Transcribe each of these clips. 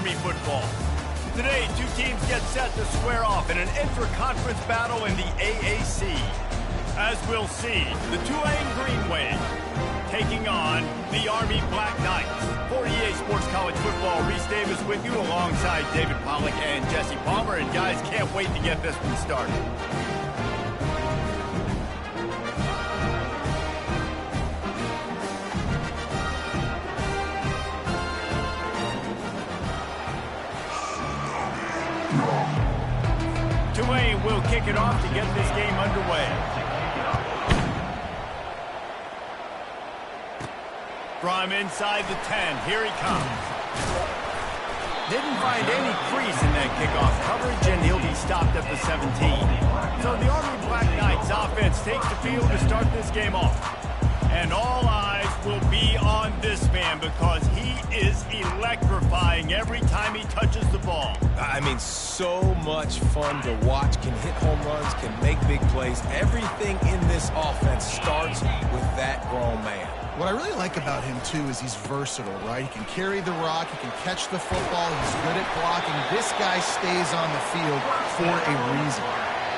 Army football. Today, two teams get set to square off in an intra-conference battle in the AAC. As we'll see, the Tulane Green Wave taking on the Army Black Knights. For EA Sports College Football, Reese Davis with you alongside David Pollack and Jesse Palmer. And guys, can't wait to get this one started. Tulane will kick it off to get this game underway. From inside the 10, here he comes. Didn't find any crease in that kickoff coverage, and he'll be stopped at the 17. So the Army Black Knights offense takes the field to start this game off. And all eyes will be on this man because he is electrifying every time he touches the ball. I mean, so much fun to watch. Can hit home runs, can make big plays. Everything in this offense starts with that grown man. What I really like about him, too, is he's versatile, right? He can carry the rock, he can catch the football, he's good at blocking. This guy stays on the field for a reason.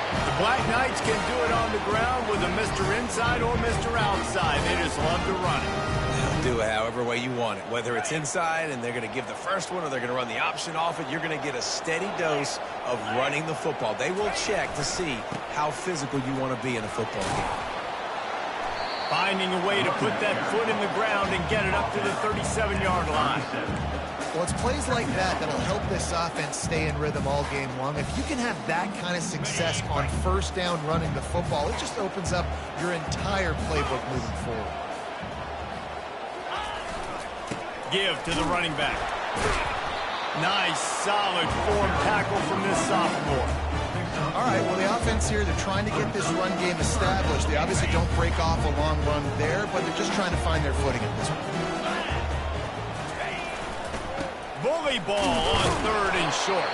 The Black Knights can do it on the ground with a Mr. Inside or Mr. Outside. They just love to run it. They'll do it however way you want it. Whether it's inside and they're going to give the first one or they're going to run the option off it, you're going to get a steady dose of running the football. They will check to see how physical you want to be in a football game. Finding a way to put that foot in the ground and get it up to the 37-yard line. Well, it's plays like that that'll help this offense stay in rhythm all game long. If you can have that kind of success on first down running the football, it just opens up your entire playbook moving forward. Give to the running back. Nice, solid form tackle from this sophomore. All right, well, the offense here, they're trying to get this run game established. They obviously don't break off a long run there, but they're just trying to find their footing at this point. Bully ball on third and short.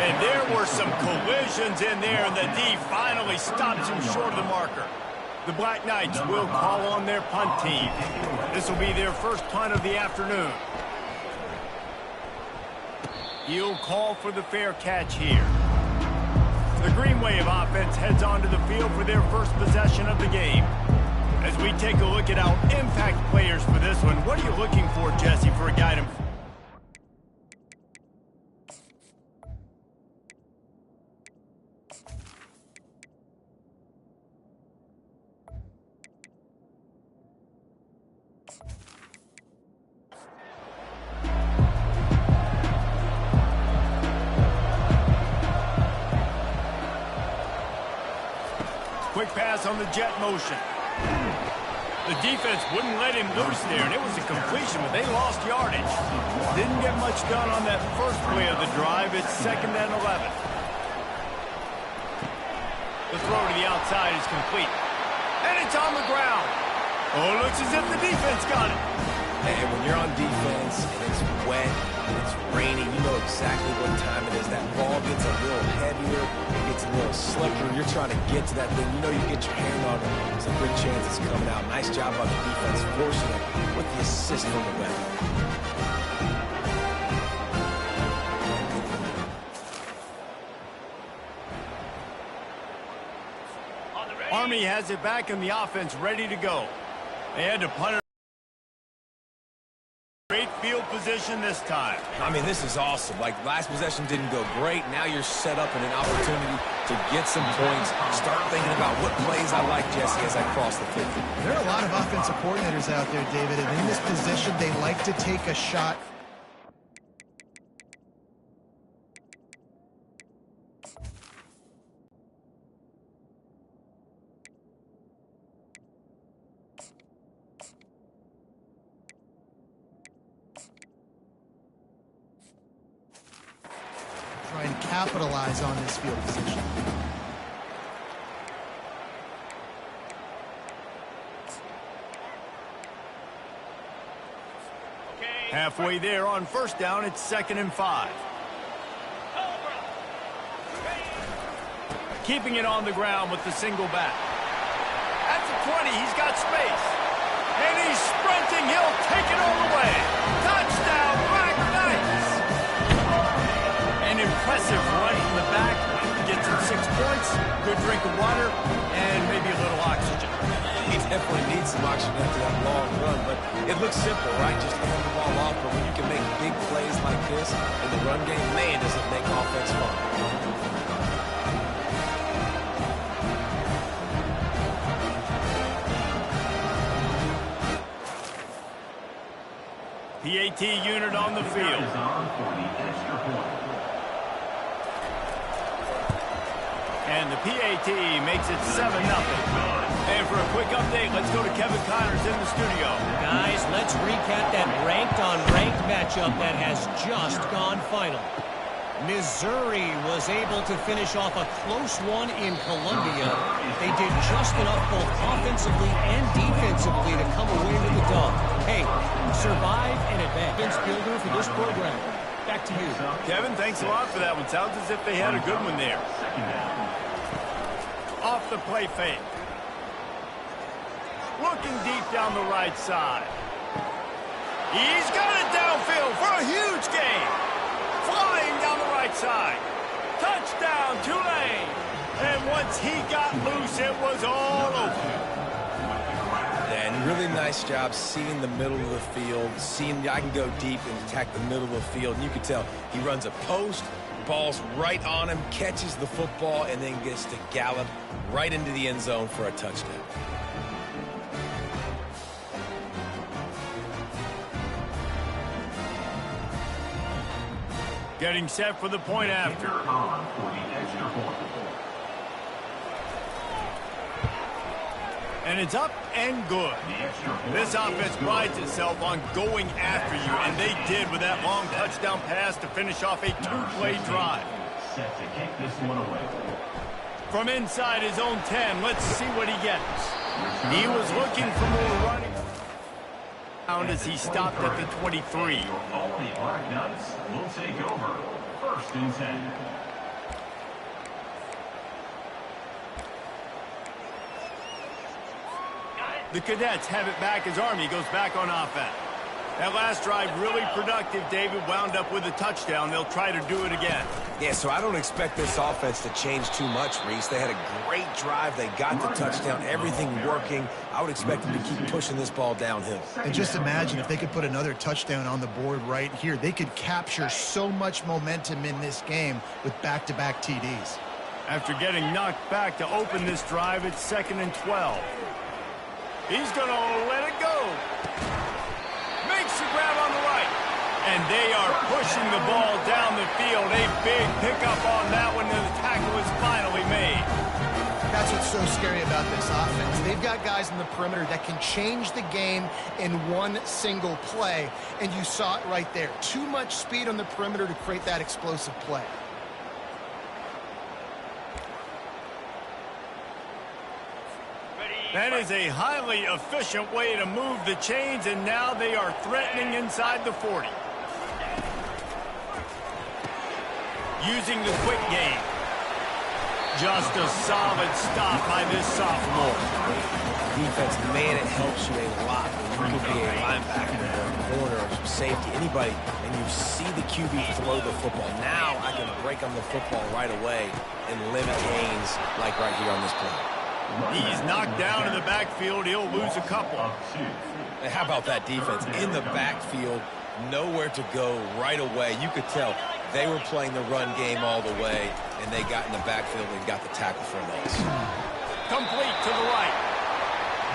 And there were some collisions in there, and the D finally stops him short of the marker. The Black Knights will call on their punt team. This will be their first punt of the afternoon. He'll call for the fair catch here. The Green Wave offense heads onto the field for their first possession of the game. As we take a look at our impact players for this one, what are you looking for, Jesse, for a guy to... Quick pass on the jet motion. The defense wouldn't let him loose there, and it was a completion, but they lost yardage. Didn't get much done on that first play of the drive. It's 2nd and 11. The throw to the outside is complete. And it's on the ground. Oh, it looks as if the defense got it. And when you're on defense and it's wet and it's raining, you know exactly what time it is. That ball gets a little heavier, it gets a little slicker. You're trying to get to that thing. You know you get your hand on it. There's a good chance it's coming out. Nice job by the defense forcing it with the assist from the wet. Army has it back in the offense, ready to go. They had to punt it. Great field position this time. I mean, this is awesome. Like, last possession didn't go great. Now you're set up in an opportunity to get some points. Start thinking about what plays I like, Jesse, as I cross the 50. There are a lot of offensive coordinators out there, David, and in this position, they like to take a shot. Try and capitalize on this field position. Halfway there on first down, it's 2nd and 5. Keeping it on the ground with the single back. At the 20, he's got space. And he's sprinting. He'll take it all the way. Touchdown, Black Knights! Impressive run from the back. Gets him 6 points, good drink of water, and maybe a little oxygen. He definitely needs some oxygen after that long run, but it looks simple, right? Just hand the ball off, but when you can make big plays like this in the run game, man, does it make offense fun. PAT unit on the field. And the PAT makes it 7-0. And for a quick update, let's go to Kevin Connors in the studio. Guys, let's recap that ranked-on-ranked matchup that has just gone final. Missouri was able to finish off a close one in Columbia. They did just enough both offensively and defensively to come away with the dub. Hey, survive and advance builder for this program. Back to you. Kevin, thanks a lot for that one. Sounds as if they had a good one there. Off the play fake. Looking deep down the right side. He's got it downfield for a huge gain. Flying down the right side. Touchdown, Tulane. And once he got loose, it was all over. And really nice job seeing the middle of the field, seeing I can go deep and attack the middle of the field. And you can tell he runs a post, ball's right on him, catches the football, and then gets to gallop right into the end zone for a touchdown. Getting set for the point after. And it's up and good. This offense prides itself on going after you, and they did with that long touchdown pass to finish off a 2-play drive. Set to kick this one away. From inside his own 10, let's see what he gets. He was looking for more running as he stopped at the 23. Your Albany Black Knights will take over. 1st and 10. The Cadets have it back as Army goes back on offense. That last drive really productive. David wound up with a touchdown. They'll try to do it again. Yeah, so I don't expect this offense to change too much, Reese. They had a great drive. They got the touchdown, everything working. I would expect them to keep pushing this ball downhill. And just imagine if they could put another touchdown on the board right here. They could capture so much momentum in this game with back-to-back TDs. After getting knocked back to open this drive, it's 2nd and 12. He's going to let it go. Makes the grab on the right. And they are pushing the ball down the field. A big pickup on that one, and the tackle is finally made. That's what's so scary about this offense. They've got guys in the perimeter that can change the game in one single play, and you saw it right there. Too much speed on the perimeter to create that explosive play. That is a highly efficient way to move the chains, and now they are threatening inside the 40. Using the quick game. Just a solid stop by this sophomore. Defense, man, it helps you a lot when you could be a linebacker or a corner or safety, anybody, and you see the QB throw the football. Now I can break on the football right away and limit gains like right here on this play. He's knocked down in the backfield. He'll lose a couple. And how about that defense? In the backfield, nowhere to go right away. You could tell they were playing the run game all the way, and they got in the backfield and got the tackle for a loss. Complete to the right.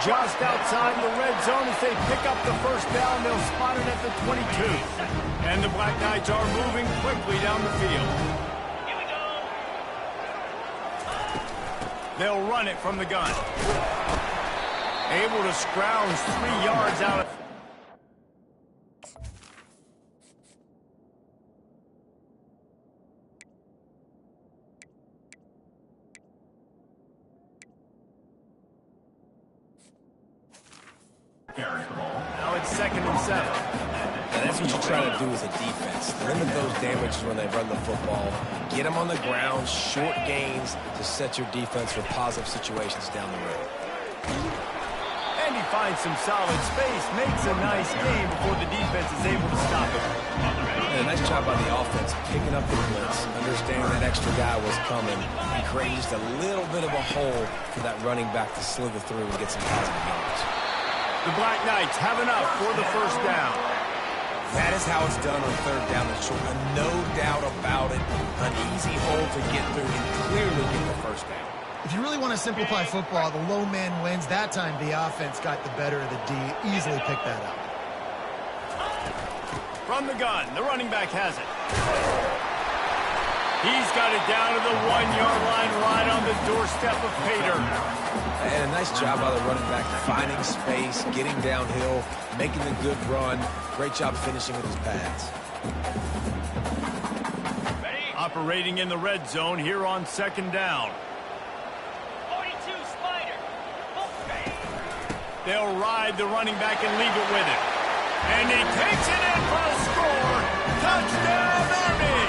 Just outside the red zone as they pick up the first down. They'll spot it at the 22. And the Black Knights are moving quickly down the field. They'll run it from the gun. Able to scrounge 3 yards out of... Now it's 2nd and 7. And that's what you try to do as a defense. Limit those damages when they run the football. Get them on the ground, short gains to set your defense for positive situations down the road. And he finds some solid space, makes a nice game before the defense is able to stop him. And a nice job by the offense picking up the blitz, understanding that extra guy was coming, and creating just a little bit of a hole for that running back to slither through and get some positive yards. The Black Knights have enough for the first down. That is how it's done on third down. It's no doubt about it. An easy hole to get through and clearly get the first down. If you really want to simplify football, the low man wins. That time the offense got the better of the D. Easily picked that up. From the gun, the running back has it. He's got it down to the 1-yard line right on the doorstep of Pater. And a nice job by the running back finding space, getting downhill, making the good run. Great job finishing with his pads. Operating in the red zone here on second down. 42 Spider. They'll ride the running back and leave it with him. And he takes it in for a score. Touchdown, Army!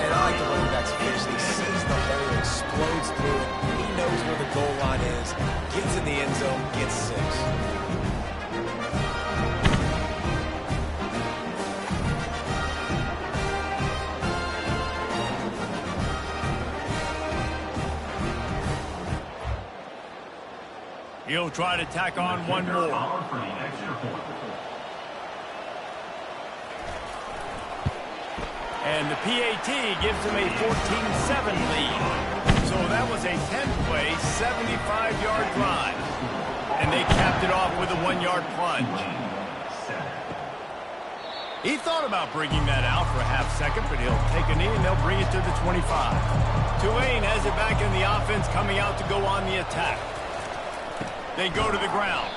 And I like the running back's finish. He sees the hole, explodes through it. He knows where the goal line is, gets in the end zone, gets 6. He'll try to tack on one more. And the PAT gives him a 14-7 lead. So that was a 10-play, 75-yard drive. And they capped it off with a 1-yard plunge. He thought about bringing that out for a half second, but he'll take a knee and they'll bring it to the 25. Tulane has it back in the offense, coming out to go on the attack. They go to the ground.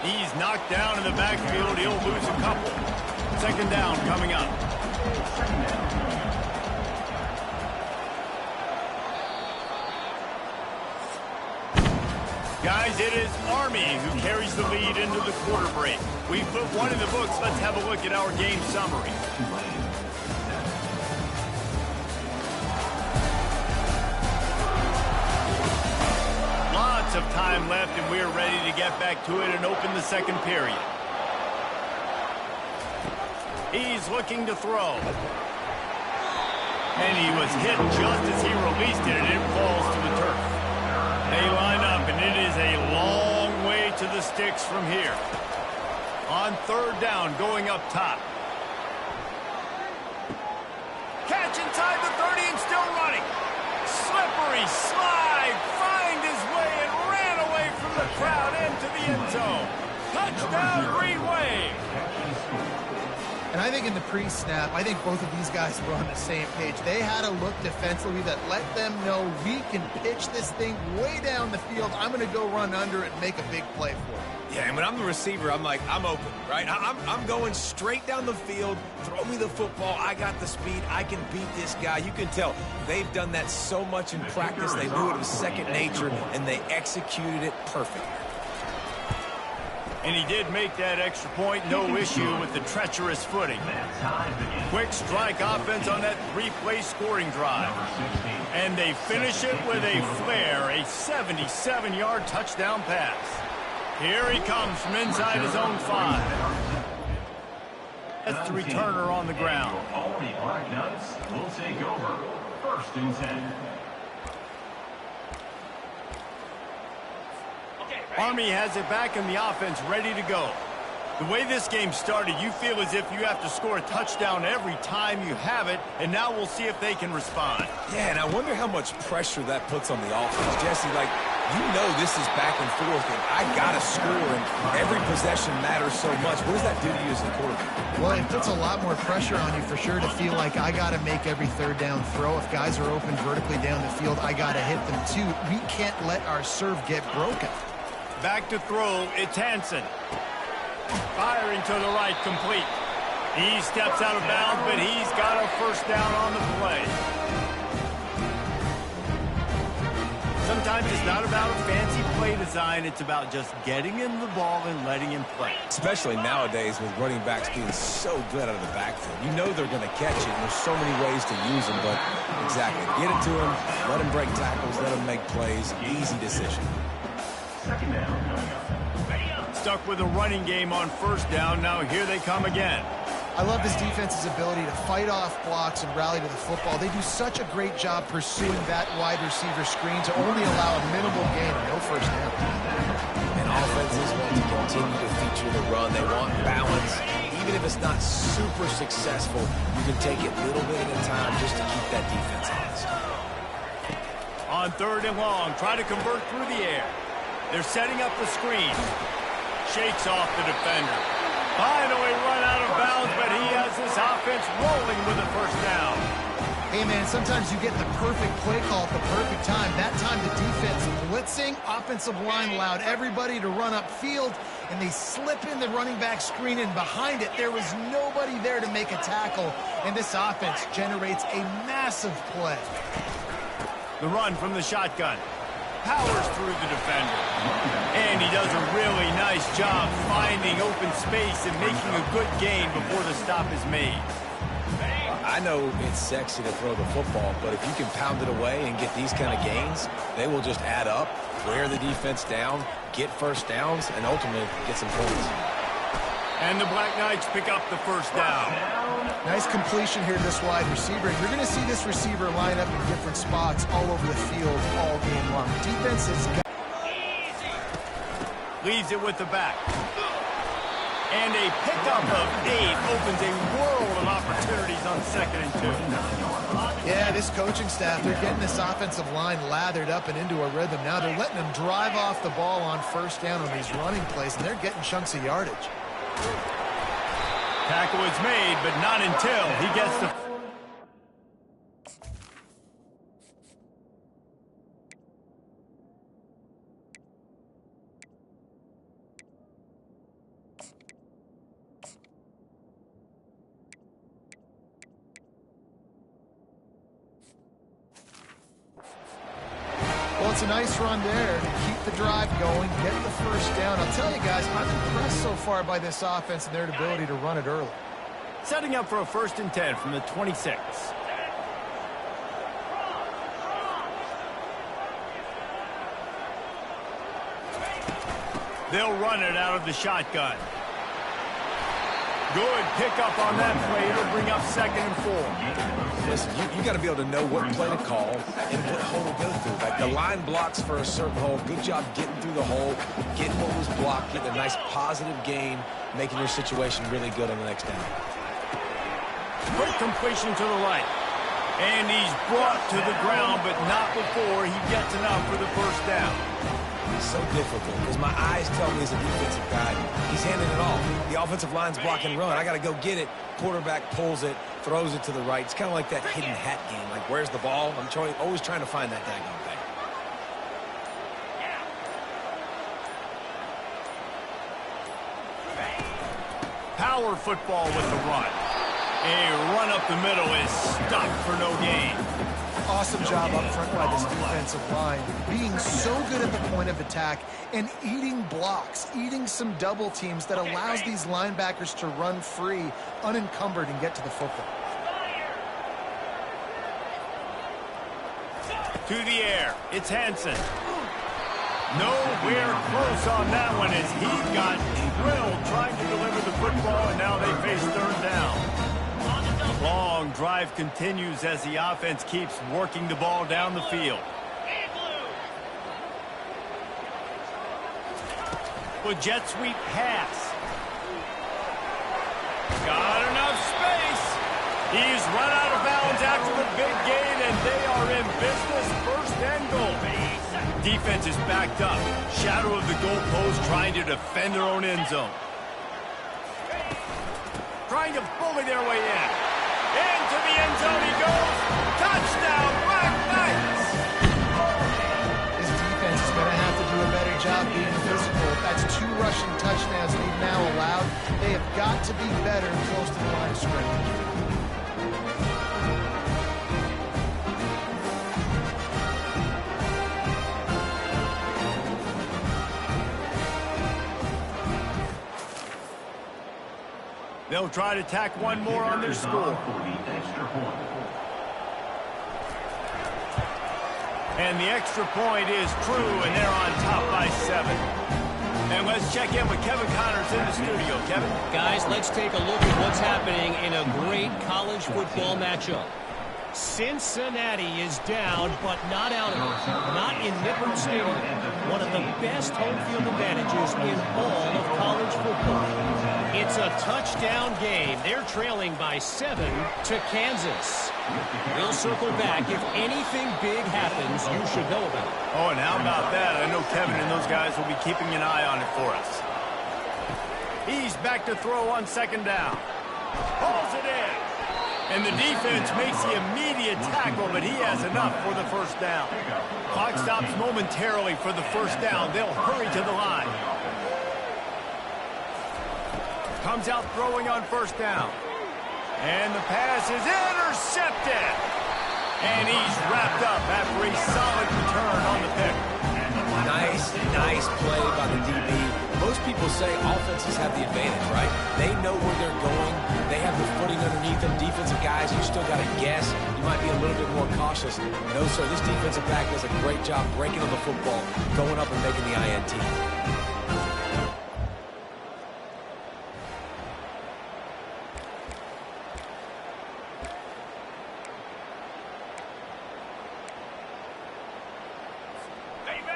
He's knocked down in the backfield. He'll lose a couple. Second down coming up. Guys, it is Army who carries the lead into the quarter break. We put one in the books. Let's have a look at our game summary. Lots of time left, and we're ready to get back to it and open the second period. He's looking to throw. And he was hit just as he released it, and it falls to the turf. They line up, and it is a long way to the sticks from here. On third down, going up top. Catch inside the 30 and still running. Slippery slide, find his way and ran away from the crowd into the end zone. Touchdown, Green Wave. And I think in the pre-snap, I think both of these guys were on the same page. They had a look defensively that let them know we can pitch this thing way down the field. I'm going to go run under it and make a big play for it. Yeah, and when I'm the receiver, I'm like, I'm open, right? I'm going straight down the field. Throw me the football. I got the speed. I can beat this guy. You can tell they've done that so much in practice. They knew it was second nature, and they executed it perfect. And he did make that extra point. No issue with the treacherous footing. Quick strike offense on that 3-play scoring drive. And they finish it with a flair, a 77-yard touchdown pass. Here he comes from inside his own 5. That's the returner on the ground. Already Black Knights will take over. First and 10. Army has it back in the offense, ready to go. The way this game started, you feel as if you have to score a touchdown every time you have it, and now we'll see if they can respond. Yeah, and I wonder how much pressure that puts on the offense. Jesse, like, you know this is back and forth, and I got to score, and every possession matters so much. What does that do to you as a quarterback? Well, it puts a lot more pressure on you for sure to feel like I got to make every third down throw. If guys are open vertically down the field, I got to hit them too. We can't let our serve get broken. Back to throw, it's Hansen. Firing to the right, complete. He steps out of bounds, but he's got a first down on the play. Sometimes it's not about a fancy play design. It's about just getting him the ball and letting him play. Especially nowadays with running backs being so good out of the backfield. You know they're going to catch it, and there's so many ways to use them, but exactly. Get it to him, let him break tackles, let him make plays. Easy decision. Second down coming up. Stuck with a running game on first down. Now here they come again. I love this defense's ability to fight off blocks and rally to the football. They do such a great job pursuing that wide receiver screen to only allow a minimal gain and no first down. And offenses want to continue to feature the run. They want balance. Even if it's not super successful, you can take it little bit at a time just to keep that defense honest. On 3rd and long, try to convert through the air. They're setting up the screen. Shakes off the defender. Finally run out of bounds, but he has this offense rolling with a first down. Hey, man, sometimes you get the perfect play call at the perfect time. That time the defense blitzing, offensive line allowed everybody to run upfield, and they slip in the running back screen, and behind it, there was nobody there to make a tackle, and this offense generates a massive play. The run from the shotgun. Powers through the defender. And he does a really nice job finding open space and making a good gain before the stop is made. I know it's sexy to throw the football, but if you can pound it away and get these kind of gains, they will just add up, wear the defense down, get first downs, and ultimately get some points. And the Black Knights pick up the first down. Nice completion here to this wide receiver. You're going to see this receiver line up in different spots all over the field all game long. Defense has got... Leaves it with the back. And a pickup of 8 opens a world of opportunities on 2nd and 2. Yeah, this coaching staff, they're getting this offensive line lathered up and into a rhythm. Now they're letting them drive off the ball on first down on these running plays, and they're getting chunks of yardage. Tackle is made, but not until he gets the... Well, it's a nice run there to keep the drive going, get the first down. I'll tell you guys, I'm impressed so far by this offense and their ability to run it early. Setting up for a 1st and 10 from the 26. They'll run it out of the shotgun. Good pickup on that play. It'll bring up 2nd and 4. Listen, you got to be able to know what play to call and what hole to go through. Like the line blocks for a certain hole. Good job getting through the hole, getting what was blocked, getting a nice positive gain, making your situation really good on the next down. Quick completion to the right. And he's brought to the ground, but not before he gets enough for the first down. So difficult because my eyes tell me as a defensive guy, he's handing it all. The offensive line's block and run. I got to go get it. Quarterback pulls it, throws it to the right. It's kind of like that hidden hat game. Like, where's the ball? I'm always trying to find that daggone thing. Power football with the run. A run up the middle is stopped for no gain. Awesome job up front by this defensive line, being so good at the point of attack and eating blocks, eating some double teams that allows these linebackers to run free, unencumbered, and get to the football. To the air, it's Hansen. Nowhere close on that one as he got drilled trying to deliver the football, and now they face 3rd down. Long drive continues as the offense keeps working the ball down the field. With jet sweep pass. Got enough space. He's run out of bounds after the big gain, and they are in business. 1st and goal. Defense is backed up. Shadow of the goalpost trying to defend their own end zone. Trying to bully their way in. Into the end zone he goes. Touchdown, Black Knights! This defense is going to have to do a better job being physical. That's 2 rushing touchdowns they've now allowed. They have got to be better close to the line of scrimmage. They'll try to tack one more on their score. And the extra point is true, and they're on top by 7. And let's check in with Kevin Connors in the studio. Kevin? Guys, let's take a look at what's happening in a great college football matchup. Cincinnati is down, but not out of it. Not in Nippert Stadium. One of the best home field advantages in all of college football. It's a touchdown game. They're trailing by 7 to Kansas. We'll circle back. If anything big happens, you should know about it. Oh, and how about that? I know Kevin and those guys will be keeping an eye on it for us. He's back to throw on second down. Pulls it in. And the defense makes the immediate tackle, but he has enough for the first down. Clock stops momentarily for the first down. They'll hurry to the line. Comes out throwing on first down. And the pass is intercepted. And he's wrapped up after a solid return on the pick. Nice play by the DB. Most people say offenses have the advantage, right? They know where they're going. They have the footing underneath them. Defensive guys, you still got to guess. You might be a little bit more cautious. No, sir, this defensive back does a great job breaking on the football, going up and making the INT.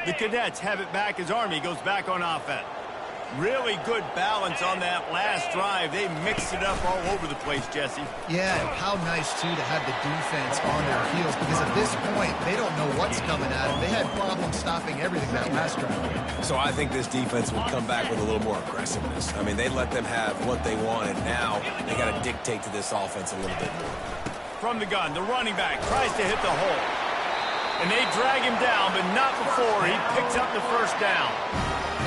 The Cadets have it back as Army goes back on offense. Really good balance on that last drive. They mixed it up all over the place, Jesse. Yeah, and how nice, too, to have the defense on their heels, because at this point, they don't know what's coming at them. They had problems stopping everything that last drive. So I think this defense would come back with a little more aggressiveness. I mean, they let them have what they wanted. Now they got to dictate to this offense a little bit more. From the gun, the running back tries to hit the hole. And they drag him down, but not before he picks up the first down.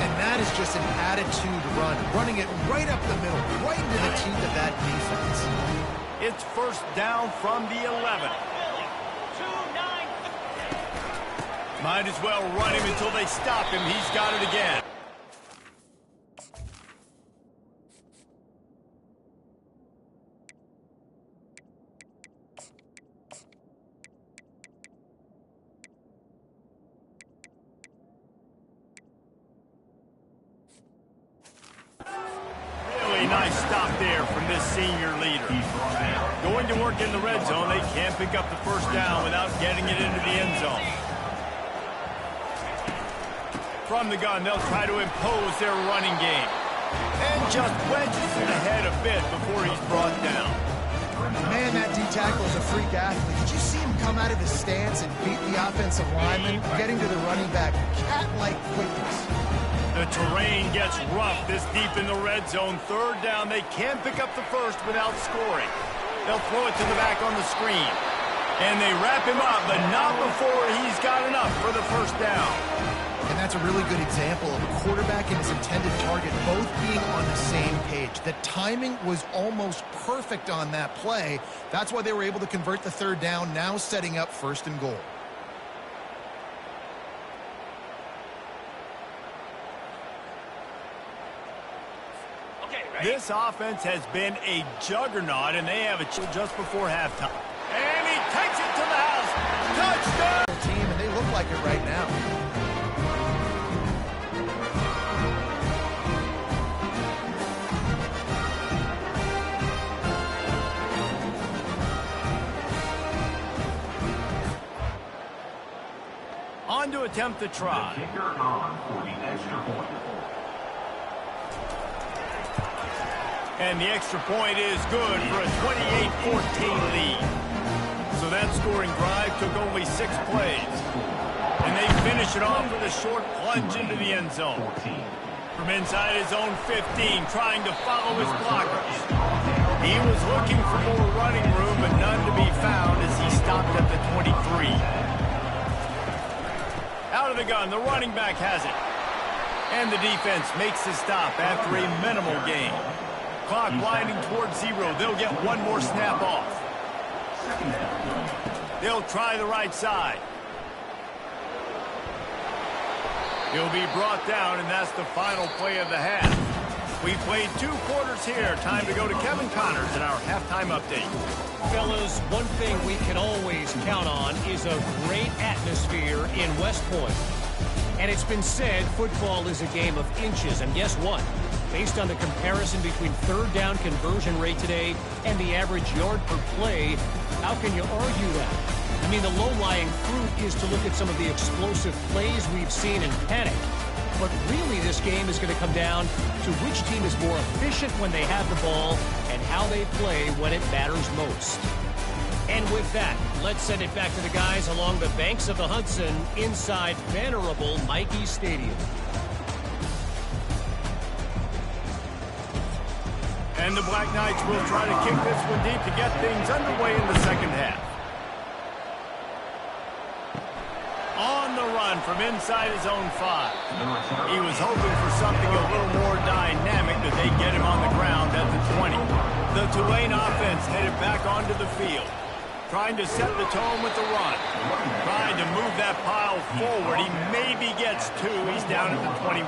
And that is just an attitude run, running it right up the middle, right into the teeth of that defense. It's first down from the 11. Might as well run him until they stop him. He's got it again. Nice stop there from this senior leader. Going to work in the red zone, they can't pick up the first down without getting it into the end zone. From the gun, they'll try to impose their running game. And just wedges it ahead a bit before he's brought down. Man, that D-tackle is a freak athlete. Did you see him come out of his stance and beat the offensive lineman, getting to the running back, cat-like quickness? The terrain gets rough this deep in the red zone. Third down, they can't pick up the first without scoring. They'll throw it to the back on the screen. And they wrap him up, but not before he's got enough for the first down. And that's a really good example of a quarterback and his intended target both being on the same page. The timing was almost perfect on that play. That's why they were able to convert the third down, now setting up first and goal. This offense has been a juggernaut, and they have it just before halftime. And he takes it to the house. Touchdown! Team, and they look like it right now. On to attempt the try. The kicker on for the extra point. And the extra point is good for a 28-14 lead. So that scoring drive took only 6 plays. And they finish it off with a short plunge into the end zone. From inside his own 15, trying to follow his blockers. He was looking for more running room, but none to be found as he stopped at the 23. Out of the gun, the running back has it. And the defense makes the stop after a minimal gain. Clock winding towards 0. They'll get one more snap off. They'll try the right side. He'll be brought down, and that's the final play of the half. We played 2 quarters here. Time to go to Kevin Connors in our halftime update. Fellas, one thing we can always count on is a great atmosphere in West Point. And it's been said football is a game of inches. And guess what? Based on the comparison between third down conversion rate today and the average yard per play, how can you argue that? I mean, the low-lying fruit is to look at some of the explosive plays we've seen and panic. But really, this game is going to come down to which team is more efficient when they have the ball and how they play when it matters most. And with that, let's send it back to the guys along the banks of the Hudson inside venerable Michie Stadium. And the Black Knights will try to kick this one deep to get things underway in the second half. On the run from inside his own 5. He was hoping for something a little more dynamic, but they get him on the ground at the 20. The Tulane offense headed back onto the field, trying to set the tone with the run, trying to move that pile forward. He maybe gets 2. He's down at the 21.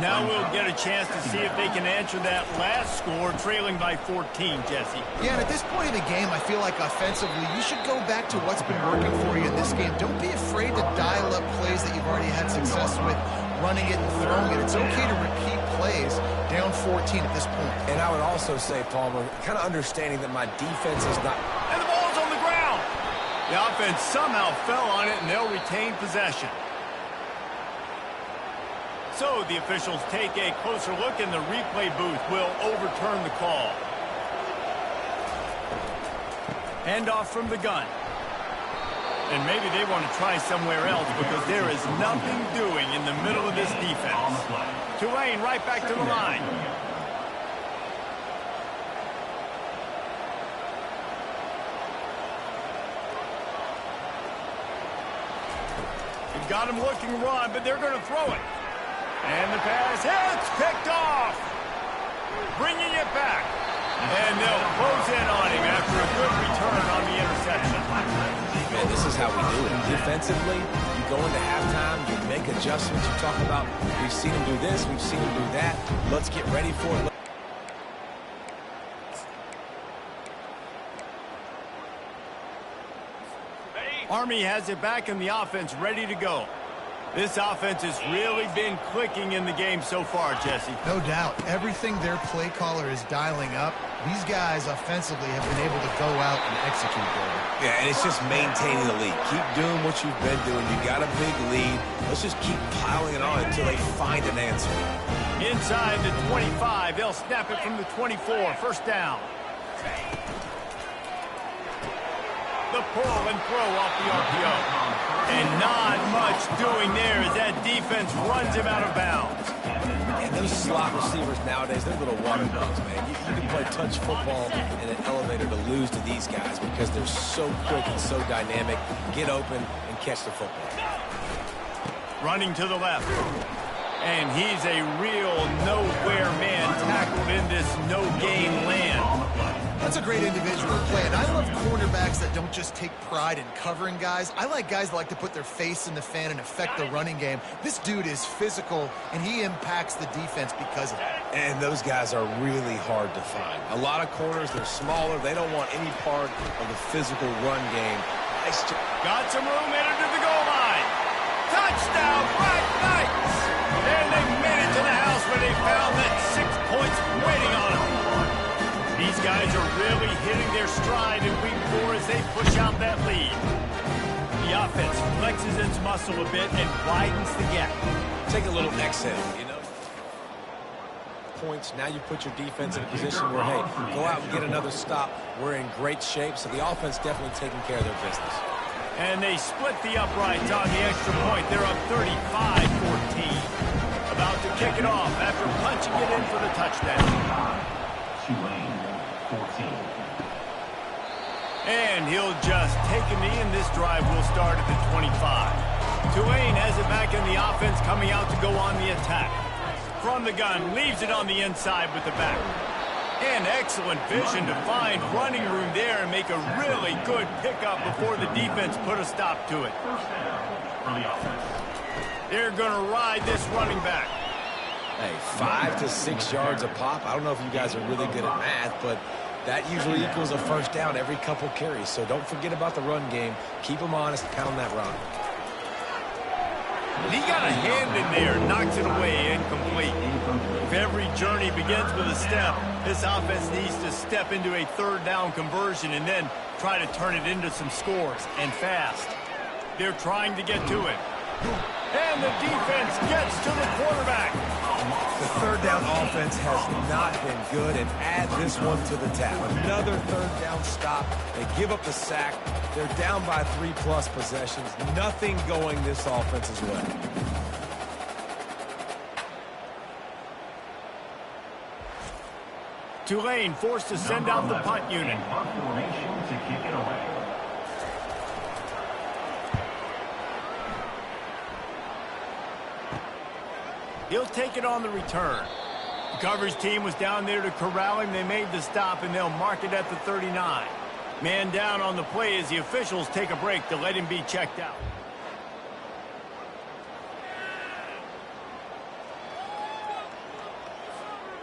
Now we'll get a chance to see if they can answer that last score, trailing by 14, Jesse. Yeah, and at this point in the game, I feel like offensively, you should go back to what's been working for you in this game. Don't be afraid to dial up plays that you've already had success with, running it and throwing it. It's okay to repeat plays down 14 at this point. And I would also say, Palmer, kind of understanding that my defense is not... And the ball's on the ground! The offense somehow fell on it, and they'll retain possession. So the officials take a closer look, and the replay booth will overturn the call. Handoff from the gun. And maybe they want to try somewhere else because there is nothing doing in the middle of this defense. Tulane right back to the line. You've got him looking run, but they're going to throw it. And the pass hits, picked off. Bringing it back. And they'll close in on him after a good return on the interception. Man, this is how we do it. Defensively, you go into halftime, you make adjustments. You talk about, we've seen him do this, we've seen him do that. Let's get ready for it. Army has it back in the offense, ready to go. This offense has really been clicking in the game so far, Jesse. No doubt. Everything their play caller is dialing up, these guys offensively have been able to go out and execute there. Yeah, and it's just maintaining the lead. Keep doing what you've been doing. You got a big lead. Let's just keep piling it on until they find an answer. Inside the 25, they'll snap it from the 24. First down. The pull and throw off the RPO. And not much doing there as that defense runs him out of bounds. And those slot receivers nowadays, they're little water bugs, man. You can play touch football in an elevator to lose to these guys because they're so quick and so dynamic. Get open and catch the football. Running to the left. And he's a real nowhere man tackled in this no-game land. That's a great individual play, and I love cornerbacks that don't just take pride in covering guys. I like guys that like to put their face in the fan and affect the running game. This dude is physical, and he impacts the defense because of that. And those guys are really hard to find. A lot of corners, they're smaller. They don't want any part of the physical run game. Nice job. Got some room, entered to the goal line. Touchdown, Black Knights! And they made it to the house where they found that 6 points waiting on them. These guys are really hitting their stride in week 4 as they push out that lead. The offense flexes its muscle a bit and widens the gap. Take a little exhale, you know. Points, now you put your defense in a position where, hey, go out and get another stop. We're in great shape, so the offense definitely taking care of their business. And they split the uprights on the extra point. They're up 35-14. About to kick it off after punching it in for the touchdown. Tulane, 14. And he'll just take a knee, and this drive will start at the 25. Tulane has it back in the offense, coming out to go on the attack. From the gun, leaves it on the inside with the back. And excellent vision to find running room there and make a really good pickup before the defense put a stop to it. First down for the offense. They're going to ride this running back. Hey, 5 to 6 yards a pop. I don't know if you guys are really good at math, but that usually equals a first down every couple carries. So don't forget about the run game. Keep them honest, pound that rock. And he got a hand in there, knocks it away, incomplete. If every journey begins with a step, this offense needs to step into a third down conversion and then try to turn it into some scores, and fast. They're trying to get to it. And the defense gets to the quarterback. The third down offense has not been good, and add this one to the tap. Another third down stop. They give up the sack. They're down by 3+ possessions. Nothing going this offense's way. Tulane forced to send out the punt unit. Punt formation to kick it away. He'll take it on the return. The coverage team was down there to corral him. They made the stop, and they'll mark it at the 39. Man down on the play as the officials take a break to let him be checked out.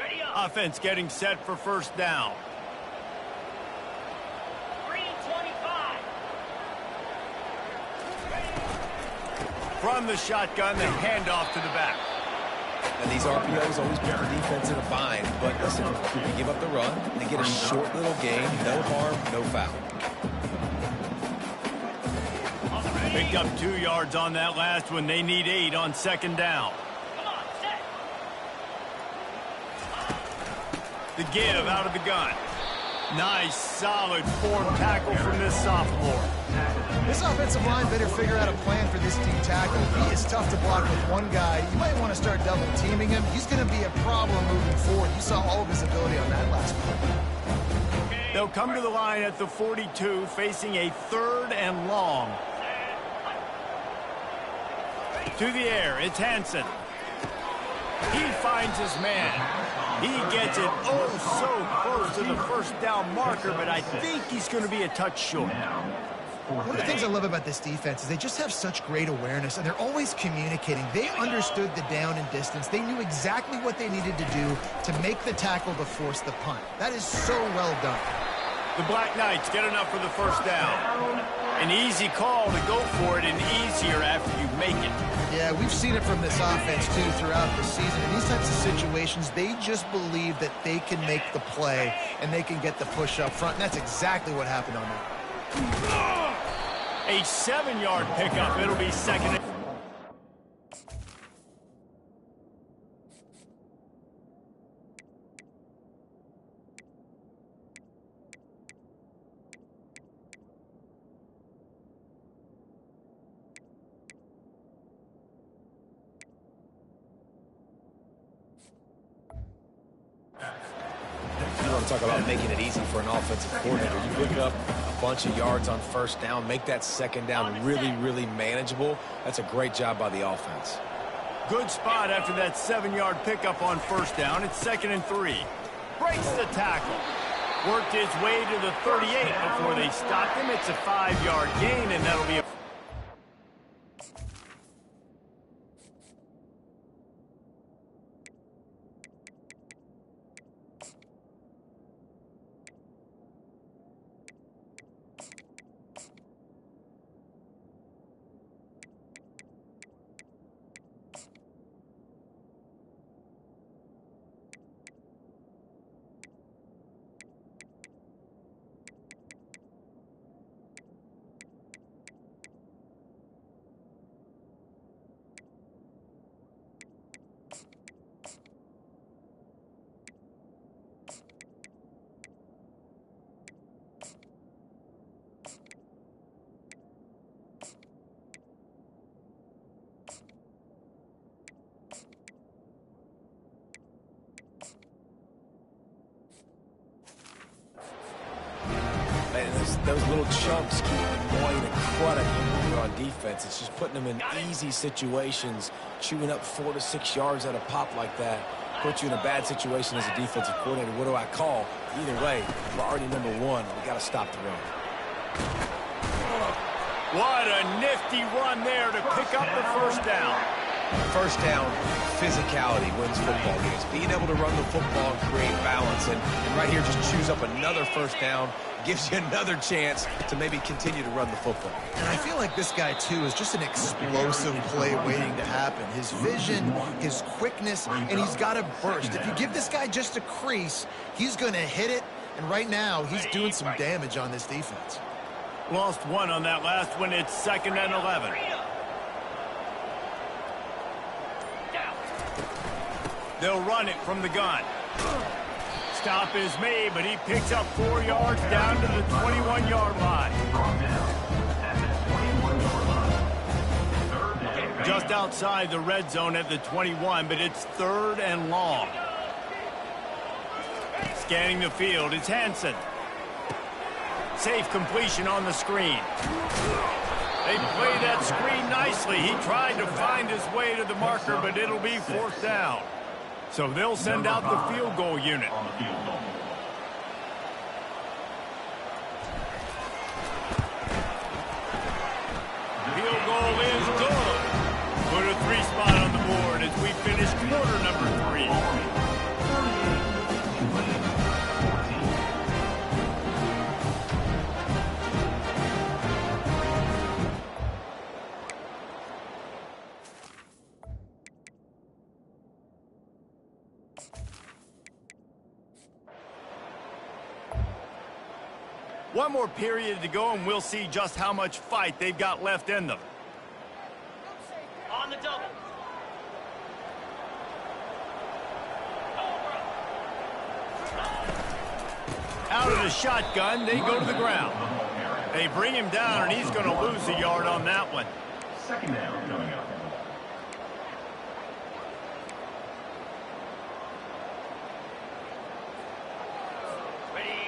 Ready up. Offense getting set for first down. 325. From the shotgun, the handoff to the back. And these RPOs always put the defense in a bind. But listen, you give up the run, they get a short little gain, no harm, no foul. Picked up 2 yards on that last one. They need 8 on second down. Come on, set. The give out of the gun. Nice, solid form tackle from this sophomore. This offensive line better figure out a plan for this D tackle. He is tough to block with one guy. You might want to start double teaming him. He's going to be a problem moving forward. You saw all of his ability on that last play. They'll come to the line at the 42, facing a 3rd and long. To the air, it's Hansen. He finds his man. He gets it oh so close to the first down marker, but I think he's going to be a touch short. One of the things I love about this defense is they just have such great awareness, and they're always communicating. They understood the down and distance. They knew exactly what they needed to do to make the tackle to force the punt. That is so well done. The Black Knights get enough for the first down. An easy call to go for it, and easier after you make it. Yeah, we've seen it from this offense, too, throughout the season. In these types of situations, they just believe that they can make the play and they can get the push up front, and that's exactly what happened on that. A 7-yard pickup. It'll be second. You want to talk about making it easy for an offensive coordinator. You pick up a bunch of yards on first down, make that second down really, really manageable. That's a great job by the offense. Good spot after that 7-yard pickup on first down. It's 2nd and 3. Breaks the tackle. Worked his way to the 38 before they stopped him. It's a 5-yard gain, and that'll be a... Those little chunks keep annoying the crud out of you when you're on defense. It's just putting them in easy situations, chewing up 4 to 6 yards at a pop like that. Put you in a bad situation as a defensive coordinator. What do I call? Either way, priority number 1, we got to stop the run. What a nifty run there to pick up the first down. First down, physicality wins football games. Being able to run the football and create balance. And right here, just choose up another first down. Gives you another chance to maybe continue to run the football. And I feel like this guy, too, is just an explosive play waiting to happen. His vision, his quickness, and he's got a burst. If you give this guy just a crease, he's going to hit it. And right now, he's doing some damage on this defense. Lost one on that last one. It's 2nd and 11. They'll run it from the gun. Stop is made, but he picks up 4 yards down to the 21-yard line. Just outside the red zone at the 21, but it's 3rd and long. Scanning the field, it's Hansen. Safe completion on the screen. They play that screen nicely. He tried to find his way to the marker, but it'll be 4th down. So they'll send out the field goal unit. Field goal is good. Put a 3 spot on the board as we finish quarter number 3. One more period to go, and we'll see just how much fight they've got left in them. On the double. Out of the shotgun, they go to the ground. They bring him down, and he's going to lose a yard on that one. 2nd down coming up.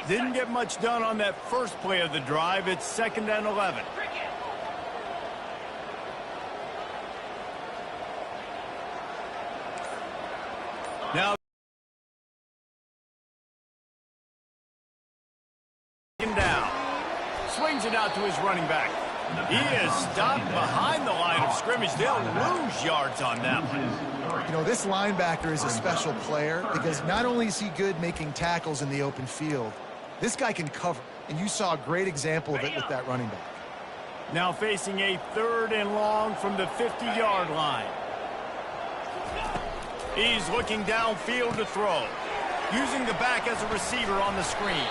Didn't get much done on that first play of the drive. It's 2nd and 11. Now, down. Swings it out to his running back. He is stopped behind the line of scrimmage. They'll lose yards on that one. You know, this linebacker is a special player because not only is he good making tackles in the open field, this guy can cover, and you saw a great example of it with that running back. Now facing a 3rd and long from the 50-yard line. He's looking downfield to throw, using the back as a receiver on the screen.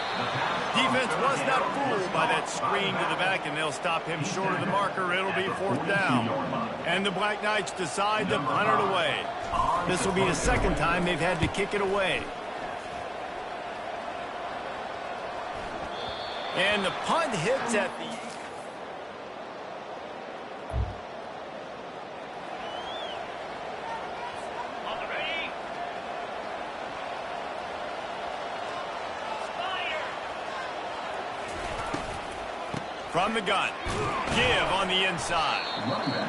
Defense was not fooled by that screen to the back, and they'll stop him short of the marker. It'll be 4th down. And the Black Knights decide to punt it away. This will be the 2nd time they've had to kick it away. And the punt hits at the... On the ready. Fire. From the gun. Give on the inside.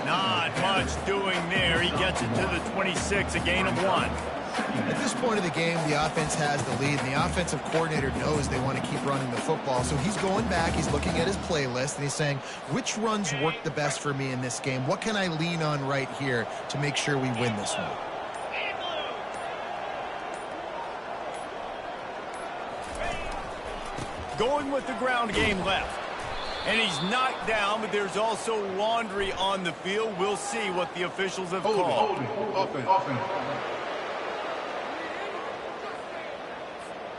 Not much doing there. He gets it to the 26, a gain of 1. At this point of the game, the offense has the lead, and the offensive coordinator knows they want to keep running the football. So he's going back, he's looking at his playlist, and he's saying, which runs work the best for me in this game? What can I lean on right here to make sure we win this one? Going with the ground game left. And he's knocked down, but there's also laundry on the field. We'll see what the officials have called.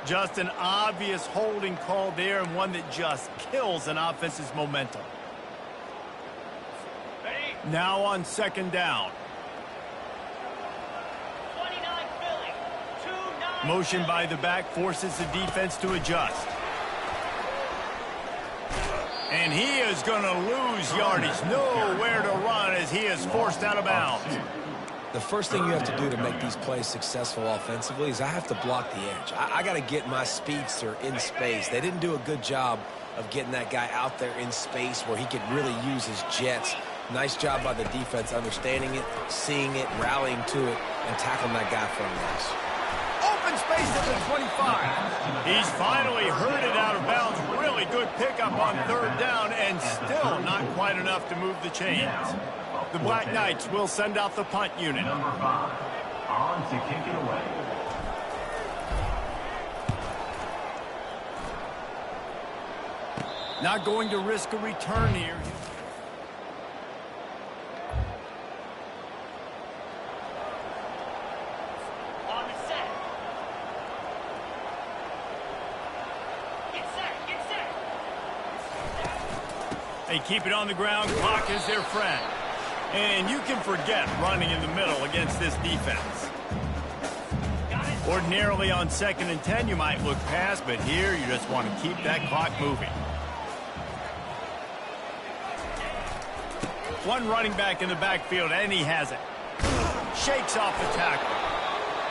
Just an obvious holding call there, and one that just kills an offense's momentum. Ready. Now on 2nd down. 29 Philly. 2-9. Motion by the back forces the defense to adjust. And he is going to lose yardage. Nowhere to run as he is forced out of bounds. The first thing you have to do to make these plays successful offensively is I have to block the edge. I got to get my speedster in space. They didn't do a good job of getting that guy out there in space where he could really use his jets. Nice job by the defense understanding it, seeing it, rallying to it, and tackling that guy from us. Open space at the 25. He's finally herded out of bounds. Really good pickup on 3rd down, and still not quite enough to move the chains. The Black Knights will send out the punt unit. On to kick it away. Not going to risk a return here. On the set. Get set. Get set. They keep it on the ground. Clock is their friend. And you can forget running in the middle against this defense. Ordinarily on 2nd and 10, you might look past, but here you just want to keep that clock moving. One running back in the backfield, and he has it. Shakes off the tackle.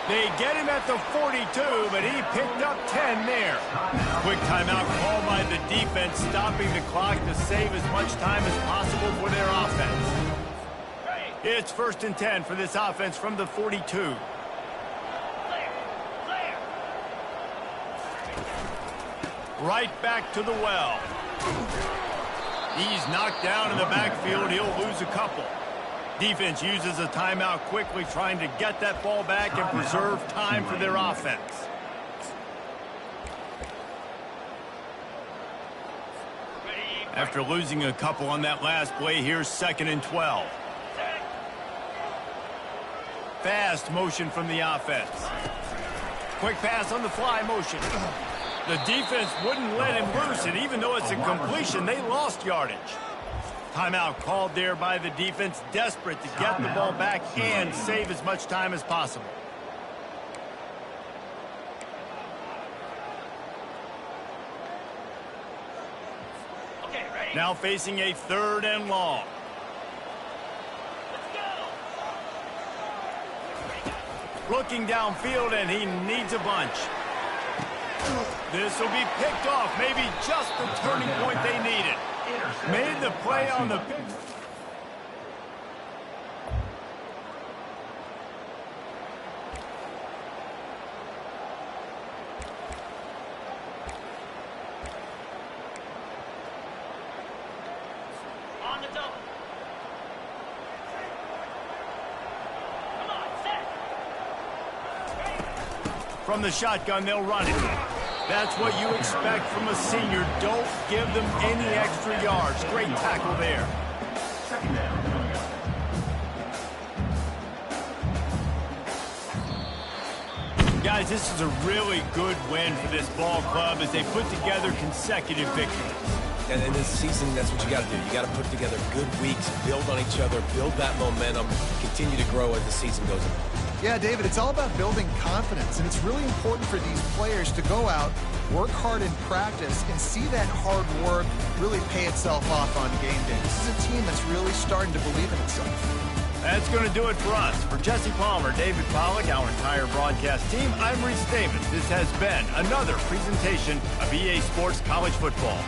They get him at the 42, but he picked up 10 there. Quick timeout called by the defense, stopping the clock to save as much time as possible for their offense. It's 1st and 10 for this offense from the 42. Clear. Clear. Right back to the well. He's knocked down in the backfield. He'll lose a couple. Defense uses a timeout quickly, trying to get that ball back and preserve time for their offense. After losing a couple on that last play, here's 2nd and 12. Fast motion from the offense. Quick pass on the fly motion. The defense wouldn't let him loose, and even though it's a completion, they lost yardage. Timeout called there by the defense, desperate to get the ball back and save as much time as possible. Okay, ready? Now facing a 3rd and long. Let's go. Looking downfield, and he needs a bunch. This will be picked off, maybe just the turning point they needed. Made the play on the pick. On the double. Come on, set. From the shotgun, they'll run it. That's what you expect from a senior. Don't give them any extra yards. Great tackle there. Second down. Guys, this is a really good win for this ball club as they put together consecutive victories. And in this season, that's what you got to do. You got to put together good weeks, build on each other, build that momentum, continue to grow as the season goes on. Yeah, David, it's all about building confidence, and it's really important for these players to go out, work hard in practice, and see that hard work really pay itself off on game day. This is a team that's really starting to believe in itself. That's going to do it for us. For Jesse Palmer, David Pollack, our entire broadcast team, I'm Reese Davis. This has been another presentation of EA Sports College Football.